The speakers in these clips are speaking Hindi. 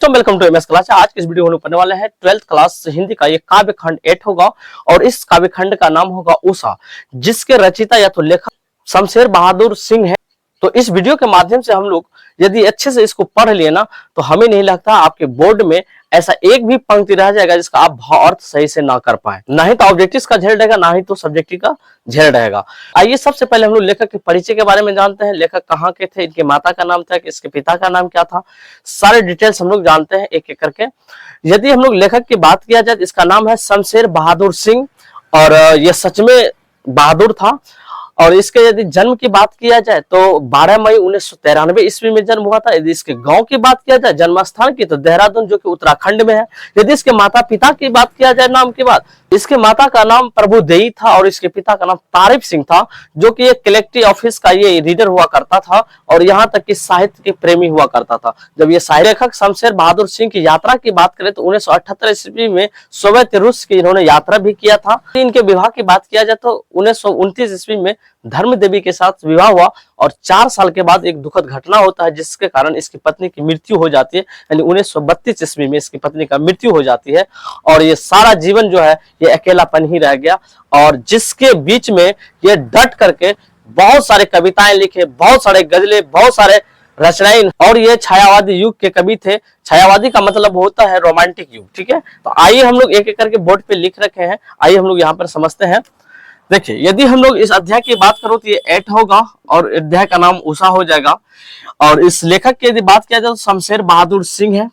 तो वेलकम टू एमएस क्लास। आज के इस वीडियो में पढ़ने वाले हैं 12th क्लास हिंदी का ये काव्य खंड 8 होगा और इस काव्य खंड का नाम होगा उषा, जिसके रचयिता या तो लेखक शमशेर बहादुर सिंह है। तो इस वीडियो के माध्यम से हम लोग यदि अच्छे से इसको पढ़ लिए ना तो हमें नहीं लगता आपके बोर्ड में ऐसा एक भी पंक्ति रह जाएगा जिसका आप भाव अर्थ सही से ना कर पाए। ना ही तो ऑब्जेक्टिव का झेल रहेगा, ना ही तो सब्जेक्टिव का झेल रहेगा। आइए सबसे पहले हम लोग लेखक के परिचय के बारे में जानते हैं। लेखक कहाँ के थे, इनके माता का नाम था, इसके पिता का नाम क्या था, सारे डिटेल्स हम लोग जानते हैं एक एक करके। यदि हम लोग लेखक की बात किया जाए तो इसका नाम है शमशेर बहादुर सिंह और यह सच में बहादुर था। और इसके यदि जन्म की बात किया जाए तो 12 मई 1993 ईस्वी में जन्म हुआ था। यदि इसके गांव की बात किया जाए, जन्म स्थान की, तो देहरादून जो कि उत्तराखंड में है। यदि इसके माता पिता की बात किया जाए नाम की बात, इसके माता का नाम प्रभुदेई था और इसके पिता का नाम तारिफ सिंह था, जो कि एक कलेक्टर ऑफिस का ये रीडर हुआ करता था और यहाँ तक कि साहित्य के प्रेमी हुआ करता था। जब ये लेखक शमशेर बहादुर सिंह की यात्रा की बात करें तो 1978 ईस्वी में सोवियत रूस की इन्होंने यात्रा भी किया था। इनके विवाह की बात किया जाए तो 1929 ईस्वी में धर्म देवी के साथ विवाह हुआ और 4 साल के बाद एक दुखद घटना होता है जिसके कारण इसकी पत्नी की मृत्यु हो जाती है। यानी 1932 ईस्वी में इसकी पत्नी का मृत्यु हो जाती है और ये सारा जीवन जो है ये अकेलापन ही रह गया। और जिसके बीच में ये डट करके बहुत सारे कविताएं लिखे, बहुत सारे गजलें, बहुत सारे रचनाएं, और ये छायावादी युग के कवि थे। छायावादी का मतलब होता है रोमांटिक युग, ठीक है। तो आइए हम लोग एक एक करके बोर्ड पे लिख रखे हैं, आइए हम लोग यहाँ पर समझते हैं। देखिए, यदि हम लोग इस अध्याय की बात करो तो ये 8 होगा और अध्याय का नाम उषा हो जाएगा। और इस लेखक की यदि बात किया जाए तो शमशेर बहादुर सिंह है,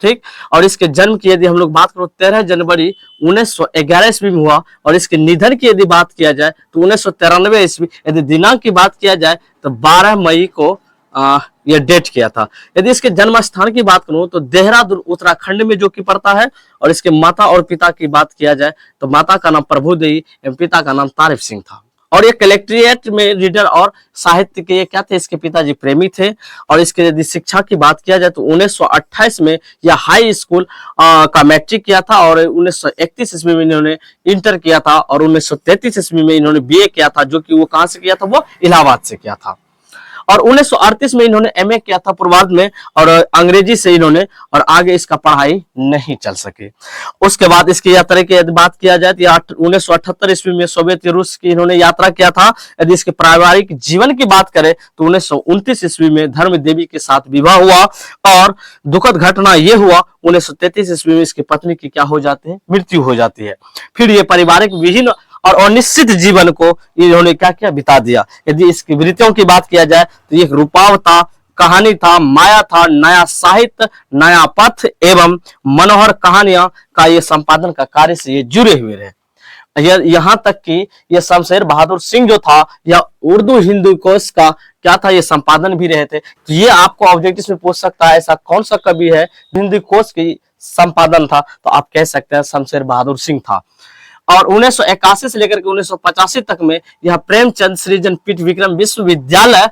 ठीक। और इसके जन्म की यदि हम लोग बात करो 13 जनवरी 1911 ईस्वी में हुआ और इसके निधन की यदि बात किया जाए तो 1993 ईस्वी। यदि दिनांक की बात किया जाए तो 12 मई को यह डेट किया था। यदि इसके जन्म स्थान की बात करूं तो देहरादून उत्तराखंड में जो कि पड़ता है। और इसके माता और पिता की बात किया जाए तो माता का नाम प्रभुदेई एवं पिता का नाम तारिफ सिंह था। और ये कलेक्ट्रेट में रीडर और साहित्य के ये क्या थे, इसके पिताजी प्रेमी थे। और इसके यदि शिक्षा की बात किया जाए तो 1928 में यह हाई स्कूल का मैट्रिक किया था और 1931 ईस्वी में इन्होंने इंटर किया था और 1933 ईस्वी में इन्होंने बीए किया था, जो कि वो कहां से किया था, वो इलाहाबाद से किया था। और 1938 में इन्होंने एमए किया था पूर्वार्ध में और अंग्रेजी से इन्होंने, और आगे इसका पढ़ाई नहीं चल सके। उसके बाद इसकी यात्रा की यदि बात किया जाए तो 1978 ईस्वी में सोवियत रूस की इन्होंने यात्रा किया था। यदि इसके पारिवारिक जीवन की बात करें तो 1929 ईस्वी में धर्म देवी के साथ विवाह हुआ और दुखद घटना यह हुआ 1933 ईस्वी में इसकी पत्नी की क्या हो जाती है, मृत्यु हो जाती है। फिर ये पारिवारिक विहीन और अनिश्चित जीवन को इन्होंने क्या किया, बिता दिया। यदि इसकी वृत्तियों की बात किया जाए तो एक रूपाव था, कहानी था, माया था, नया साहित्य, नया पथ एवं मनोहर कहानियां का ये संपादन का कार्य से ये जुड़े हुए रहे। यहाँ तक कि ये शमशेर बहादुर सिंह जो था यह उर्दू हिंदू कोश का क्या था, ये संपादन भी रहे थे। तो ये आपको ऑब्जेक्टिव में पूछ सकता है ऐसा कौन सा कवि है हिंदी कोश की संपादन था, तो आप कह सकते हैं शमशेर बहादुर सिंह था। और 1981 से लेकर के 1985 तक में यह प्रेमचंद सृजन पीठ विक्रम विश्वविद्यालय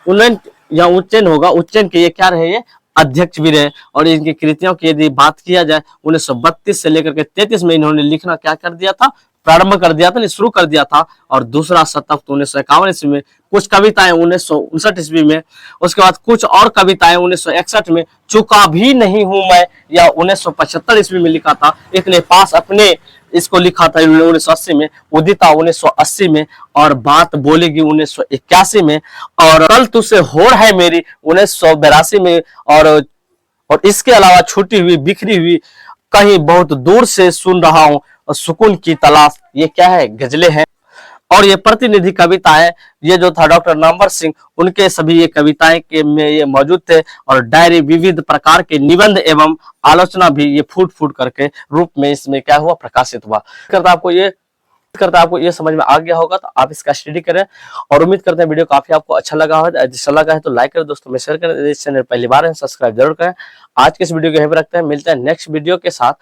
उज्जैन होगा, उज्जैन के ये क्या रहे, ये अध्यक्ष भी रहे। और इनकी कृतियों की यदि बात किया जाए 1932 से लेकर के 33 में इन्होंने लिखना क्या कर दिया था, प्रारंभ कर दिया था, शुरू कर दिया था। और दूसरा शतक तो 1951 ईस्वी में, कुछ कविताएं 1959 ईस्वी में, उसके बाद कुछ और कविताएं 1961 में, चुका भी नहीं हूं मैं, या 1975 ईस्वी में लिखा था। इतने पास अपने इसको लिखा था 1980 में, उदिता 1980 में, और बात बोलेगी 1981 में, और कल तुझसे होड़ है मेरी 1982 में। और इसके अलावा छूटी हुई, बिखरी हुई, कहीं बहुत दूर से सुन रहा हूं, और सुकून की तलाश, ये क्या है, गजलें हैं। और ये प्रतिनिधि कविताएं, ये जो था डॉक्टर नामवर सिंह, उनके सभी ये कविताएं के में ये मौजूद थे। और डायरी, विविध प्रकार के निबंध एवं आलोचना भी ये फूट फूट करके रूप में इसमें क्या हुआ, प्रकाशित हुआ। आपको ये समझ में आ गया होगा, तो आप इसका स्टडी करें। और उम्मीद करते हैं वीडियो काफी आपको अच्छा लगा हो। अच्छा लगा है तो लाइक करें, दोस्तों में शेयर करें। इस चैनल पहली बार है सब्सक्राइब जरूर करें। आज के इस वीडियो को यहीं पर रखते हैं, मिलते हैं नेक्स्ट वीडियो के साथ।